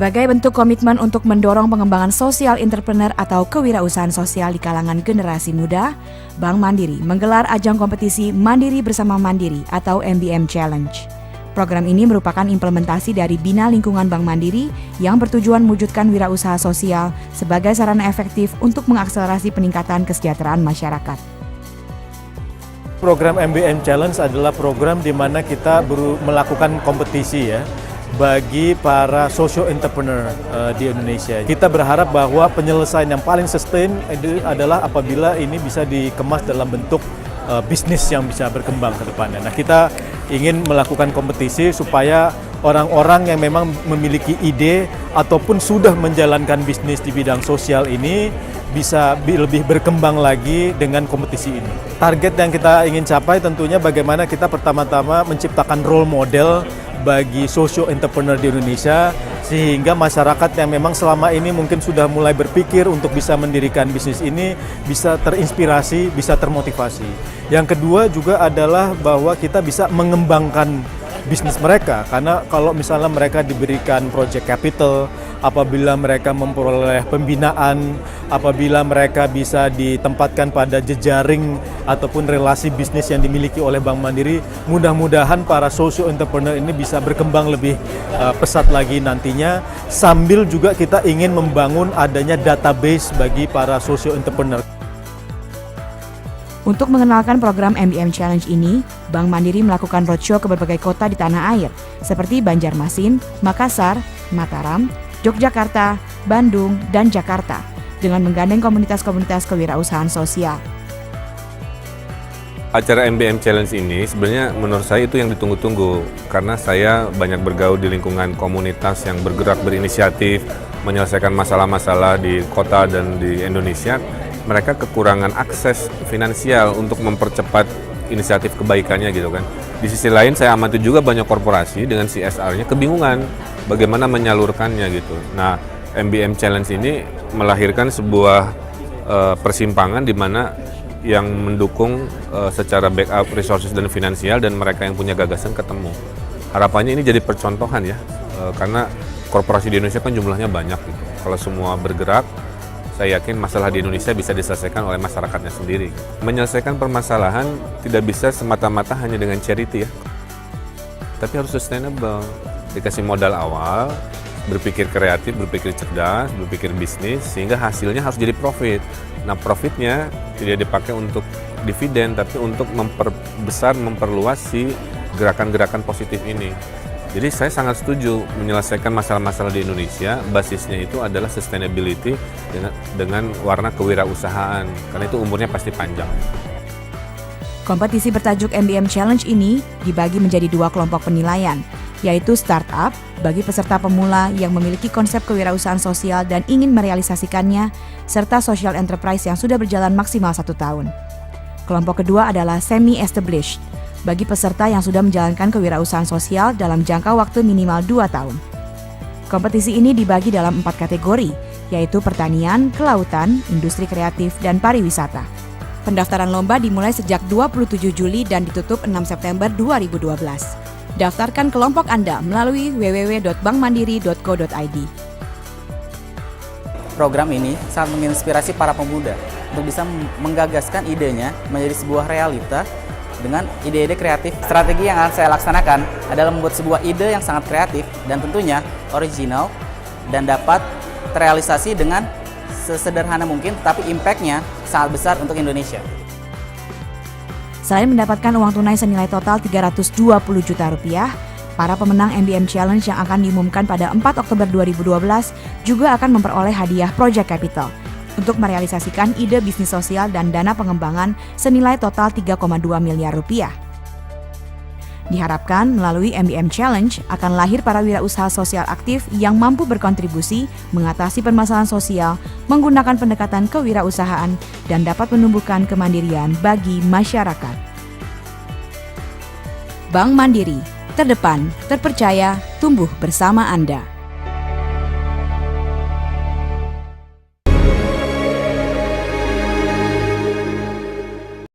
Sebagai bentuk komitmen untuk mendorong pengembangan social entrepreneur atau kewirausahaan sosial di kalangan generasi muda, Bank Mandiri menggelar ajang kompetisi Mandiri Bersama Mandiri atau MBM Challenge. Program ini merupakan implementasi dari Bina Lingkungan Bank Mandiri yang bertujuan mewujudkan wirausaha sosial sebagai sarana efektif untuk mengakselerasi peningkatan kesejahteraan masyarakat. Program MBM Challenge adalah program di mana kita melakukan kompetisi bagi para social entrepreneur di Indonesia. Kita berharap bahwa penyelesaian yang paling sustain adalah apabila ini bisa dikemas dalam bentuk bisnis yang bisa berkembang ke depannya. Nah, kita ingin melakukan kompetisi supaya orang-orang yang memang memiliki ide ataupun sudah menjalankan bisnis di bidang sosial ini bisa lebih berkembang lagi dengan kompetisi ini. Target yang kita ingin capai tentunya bagaimana kita pertama-tama menciptakan role model bagi social entrepreneur di Indonesia sehingga masyarakat yang memang selama ini mungkin sudah mulai berpikir untuk bisa mendirikan bisnis ini bisa terinspirasi, bisa termotivasi. Yang kedua juga adalah bahwa kita bisa mengembangkan bisnis mereka, karena kalau misalnya mereka diberikan project capital, apabila mereka memperoleh pembinaan, apabila mereka bisa ditempatkan pada jejaring ataupun relasi bisnis yang dimiliki oleh Bank Mandiri, mudah-mudahan para social entrepreneur ini bisa berkembang lebih pesat lagi nantinya, sambil juga kita ingin membangun adanya database bagi para social entrepreneur. Untuk mengenalkan program MBM Challenge ini, Bank Mandiri melakukan roadshow ke berbagai kota di tanah air, seperti Banjarmasin, Makassar, Mataram, Yogyakarta, Bandung, dan Jakarta, dengan menggandeng komunitas-komunitas kewirausahaan sosial. Acara MBM Challenge ini sebenarnya menurut saya itu yang ditunggu-tunggu, karena saya banyak bergaul di lingkungan komunitas yang bergerak berinisiatif, menyelesaikan masalah-masalah di kota dan di Indonesia. Mereka kekurangan akses finansial untuk mempercepat inisiatif kebaikannya gitu kan. Di sisi lain saya amati juga banyak korporasi dengan CSR-nya kebingungan bagaimana menyalurkannya gitu. Nah, MBM Challenge ini melahirkan sebuah persimpangan di mana yang mendukung secara backup resources dan finansial dan mereka yang punya gagasan ketemu. Harapannya ini jadi percontohan ya, karena korporasi di Indonesia kan jumlahnya banyak gitu. Kalau semua bergerak, saya yakin masalah di Indonesia bisa diselesaikan oleh masyarakatnya sendiri. Menyelesaikan permasalahan tidak bisa semata-mata hanya dengan charity ya, tapi harus sustainable. Dikasih modal awal, berpikir kreatif, berpikir cerdas, berpikir bisnis, sehingga hasilnya harus jadi profit. Nah, profitnya tidak dipakai untuk dividen, tapi untuk memperbesar, memperluas si gerakan-gerakan positif ini. Jadi saya sangat setuju menyelesaikan masalah-masalah di Indonesia, basisnya itu adalah sustainability dengan warna kewirausahaan, karena itu umurnya pasti panjang. Kompetisi bertajuk MBM Challenge ini dibagi menjadi 2 kelompok penilaian, yaitu startup bagi peserta pemula yang memiliki konsep kewirausahaan sosial dan ingin merealisasikannya, serta social enterprise yang sudah berjalan maksimal 1 tahun. Kelompok kedua adalah semi-established, bagi peserta yang sudah menjalankan kewirausahaan sosial dalam jangka waktu minimal 2 tahun. Kompetisi ini dibagi dalam 4 kategori, yaitu pertanian, kelautan, industri kreatif, dan pariwisata. Pendaftaran lomba dimulai sejak 27 Juli dan ditutup 6 September 2012. Daftarkan kelompok Anda melalui www.bankmandiri.co.id. Program ini sangat menginspirasi para pemuda untuk bisa menggagaskan idenya menjadi sebuah realita dengan ide-ide kreatif. Strategi yang akan saya laksanakan adalah membuat sebuah ide yang sangat kreatif dan tentunya original dan dapat terrealisasi dengan sesederhana mungkin, tapi impact-nya sangat besar untuk Indonesia. Selain mendapatkan uang tunai senilai total Rp320 juta, para pemenang MBM Challenge yang akan diumumkan pada 4 Oktober 2012 juga akan memperoleh hadiah Project Capital untuk merealisasikan ide bisnis sosial dan dana pengembangan senilai total Rp3,2 miliar. Diharapkan melalui MBM Challenge akan lahir para wirausaha sosial aktif yang mampu berkontribusi mengatasi permasalahan sosial menggunakan pendekatan kewirausahaan dan dapat menumbuhkan kemandirian bagi masyarakat. Bank Mandiri, terdepan, terpercaya, tumbuh bersama Anda.